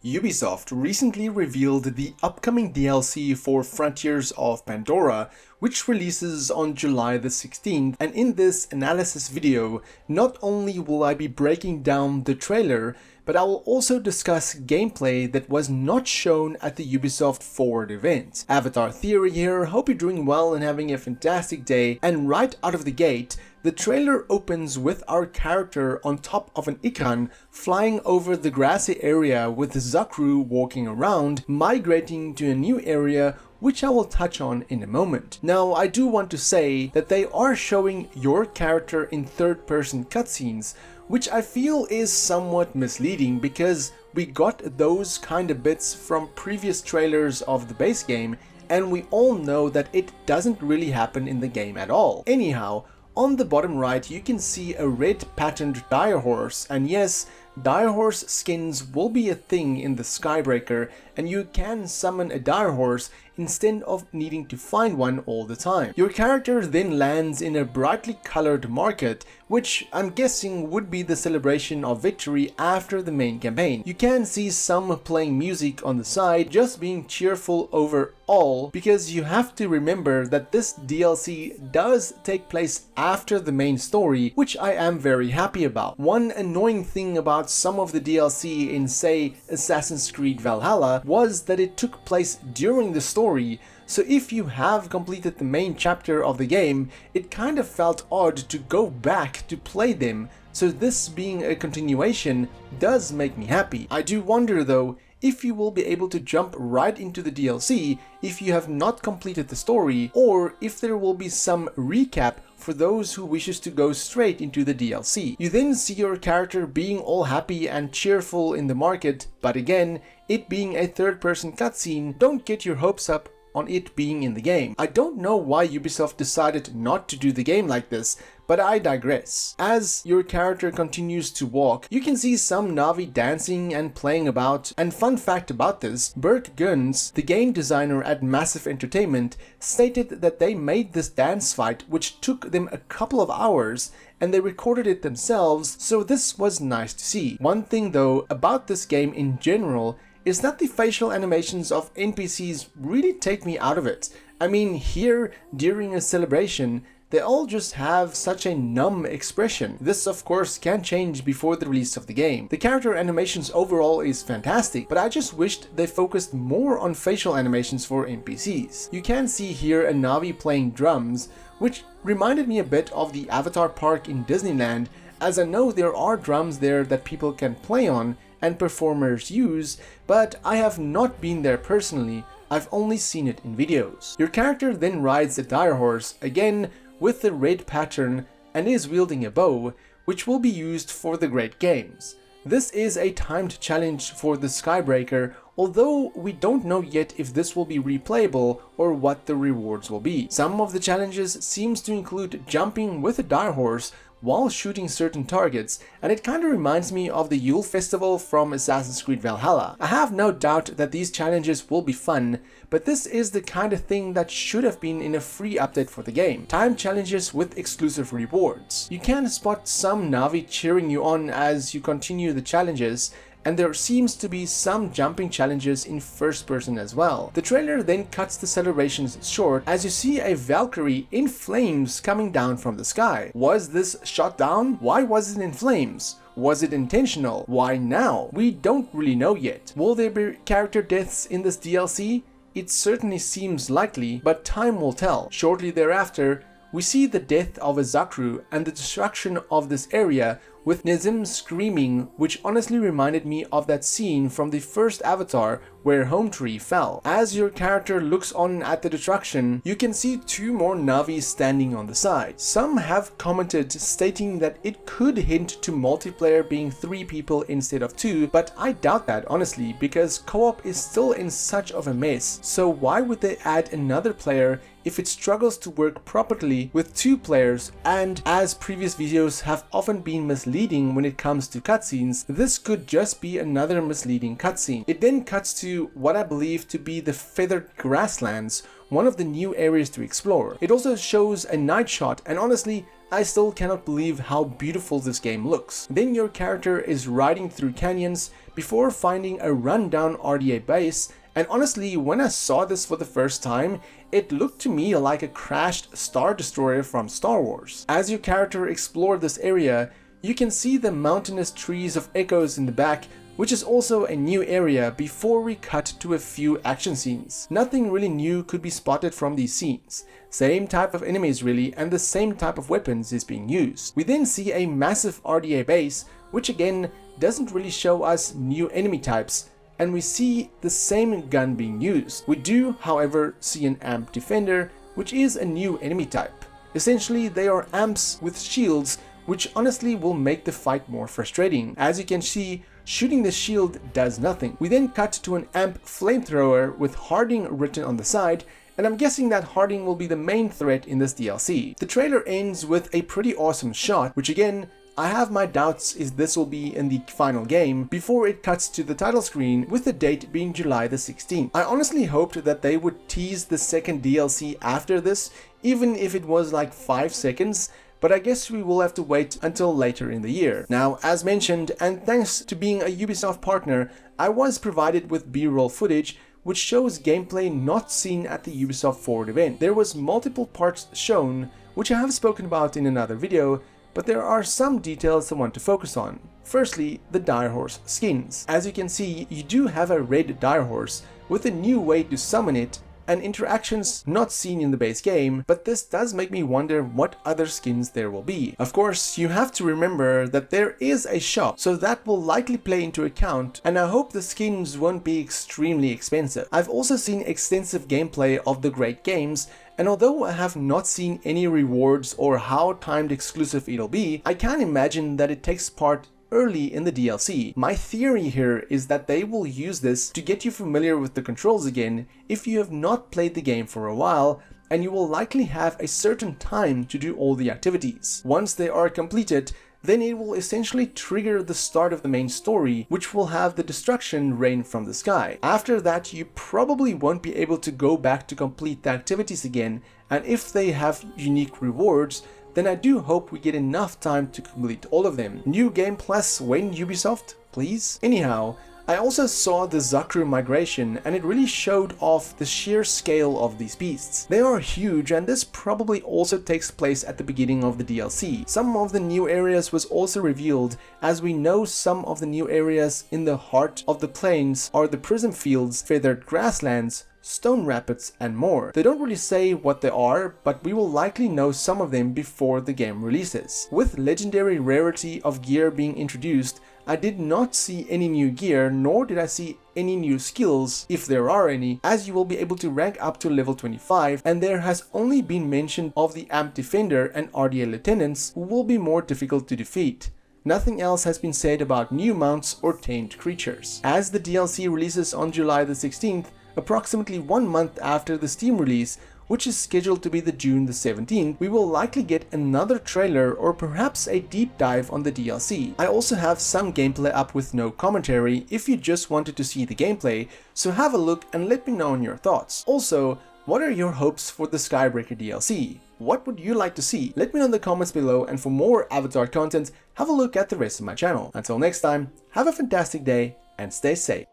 Ubisoft recently revealed the upcoming DLC for Frontiers of Pandora, which releases on July the 16th, and in this analysis video, not only will I be breaking down the trailer, but I will also discuss gameplay that was not shown at the Ubisoft Forward event. Avatar Theory here, hope you're doing well and having a fantastic day, and right out of the gate, the trailer opens with our character on top of an ikran flying over the grassy area with Zakru walking around, migrating to a new area which I will touch on in a moment. Now, I do want to say that they are showing your character in third-person cutscenes, which I feel is somewhat misleading because we got those kind of bits from previous trailers of the base game, and we all know that it doesn't really happen in the game at all. Anyhow, on the bottom right you can see a red patterned Direhorse, and yes, Direhorse skins will be a thing in the Skybreaker, and you can summon a Direhorse instead of needing to find one all the time. Your character then lands in a brightly colored market, which I'm guessing would be the celebration of victory after the main campaign. You can see some playing music on the side, just being cheerful overall, because you have to remember that this DLC does take place after the main story, which I am very happy about. One annoying thing about some of the DLC in, say, Assassin's Creed Valhalla was that it took place during the story, so if you have completed the main chapter of the game, it kind of felt odd to go back to play them, so this being a continuation does make me happy. I do wonder though, if you will be able to jump right into the DLC if you have not completed the story, or if there will be some recap for those who wishes to go straight into the DLC. You then see your character being all happy and cheerful in the market, but again, it being a third-person cutscene, don't get your hopes up on it being in the game. I don't know why Ubisoft decided not to do the game like this, but I digress. As your character continues to walk, you can see some Na'vi dancing and playing about, and fun fact about this, Bert Guns, the game designer at Massive Entertainment, stated that they made this dance fight which took them a couple of hours, and they recorded it themselves, so this was nice to see. One thing though about this game in general is that the facial animations of NPCs really take me out of it. I mean, here, during a celebration, they all just have such a numb expression. This of course can change before the release of the game. The character animations overall is fantastic, but I just wished they focused more on facial animations for NPCs. You can see here a Na'vi playing drums, which reminded me a bit of the Avatar Park in Disneyland, as I know there are drums there that people can play on and performers use, but I have not been there personally, I've only seen it in videos. Your character then rides a Direhorse, again with the red pattern, and is wielding a bow, which will be used for the Great Games. This is a timed challenge for the Skybreaker, although we don't know yet if this will be replayable or what the rewards will be. Some of the challenges seems to include jumping with a Direhorse while shooting certain targets, and it kinda reminds me of the Yule Festival from Assassin's Creed Valhalla. I have no doubt that these challenges will be fun, but this is the kind of thing that should have been in a free update for the game. Time challenges with exclusive rewards. You can spot some Na'vi cheering you on as you continue the challenges, and there seems to be some jumping challenges in first person as well. The trailer then cuts the celebrations short as you see a Valkyrie in flames coming down from the sky. Was this shot down? Why was it in flames? Was it intentional? Why now? We don't really know yet. Will there be character deaths in this DLC? It certainly seems likely, but time will tell. Shortly thereafter, we see the death of a Zakru and the destruction of this area, with Nezim screaming, which honestly reminded me of that scene from the first Avatar where Home Tree fell. As your character looks on at the destruction, you can see two more Na'vi standing on the side. Some have commented stating that it could hint to multiplayer being 3 people instead of 2, but I doubt that honestly, because co-op is still in such of a mess, so why would they add another player if it struggles to work properly with 2 players? And as previous videos have often been misleading when it comes to cutscenes, this could just be another misleading cutscene. It then cuts to what I believe to be the feathered grasslands, one of the new areas to explore. It also shows a night shot, and honestly, I still cannot believe how beautiful this game looks. Then your character is riding through canyons before finding a rundown RDA base, and honestly, when I saw this for the first time, it looked to me like a crashed Star Destroyer from Star Wars. As your character explored this area, you can see the mountainous trees of echoes in the back, which is also a new area before we cut to a few action scenes. Nothing really new could be spotted from these scenes. Same type of enemies really, and the same type of weapons is being used. We then see a massive RDA base, which again doesn't really show us new enemy types, and we see the same gun being used. We do, however, see an amp defender, which is a new enemy type. Essentially, they are amps with shields, which honestly will make the fight more frustrating. As you can see, shooting the shield does nothing. We then cut to an amp flamethrower with Harding written on the side, and I'm guessing that Harding will be the main threat in this DLC. The trailer ends with a pretty awesome shot, which again, I have my doubts if this will be in the final game, before it cuts to the title screen with the date being July the 16th. I honestly hoped that they would tease the second DLC after this, even if it was like 5 seconds, but I guess we will have to wait until later in the year. Now, as mentioned, and thanks to being a Ubisoft partner, I was provided with B-roll footage which shows gameplay not seen at the Ubisoft Forward event. There was multiple parts shown, which I have spoken about in another video, but there are some details I want to focus on. Firstly, the Direhorse skins. As you can see, you do have a red Direhorse with a new way to summon it and interactions not seen in the base game, but this does make me wonder what other skins there will be. Of course, you have to remember that there is a shop, so that will likely play into account, and I hope the skins won't be extremely expensive. I've also seen extensive gameplay of the great games, and although I have not seen any rewards or how timed exclusive it'll be, I can imagine that it takes part early in the DLC. My theory here is that they will use this to get you familiar with the controls again if you have not played the game for a while, and you will likely have a certain time to do all the activities. Once they are completed, then it will essentially trigger the start of the main story, which will have the destruction rain from the sky. After that, you probably won't be able to go back to complete the activities again, and if they have unique rewards, then I do hope we get enough time to complete all of them. New Game Plus when, Ubisoft? Please? Anyhow, I also saw the Zakru migration, and it really showed off the sheer scale of these beasts. They are huge, and this probably also takes place at the beginning of the DLC. Some of the new areas was also revealed, as we know some of the new areas in the heart of the plains are the prism fields, feathered grasslands, stone rapids, and more. They don't really say what they are, but we will likely know some of them before the game releases. With legendary rarity of gear being introduced, I did not see any new gear, nor did I see any new skills, if there are any, as you will be able to rank up to level 25, and there has only been mention of the Amp Defender and RDA Lieutenants, who will be more difficult to defeat. Nothing else has been said about new mounts or tamed creatures. As the DLC releases on July the 16th, approximately 1 month after the Steam release, which is scheduled to be the June the 17th, we will likely get another trailer or perhaps a deep dive on the DLC. I also have some gameplay up with no commentary if you just wanted to see the gameplay, so have a look and let me know on your thoughts. Also, what are your hopes for the Skybreaker DLC? What would you like to see? Let me know in the comments below, and for more Avatar content, have a look at the rest of my channel. Until next time, have a fantastic day and stay safe.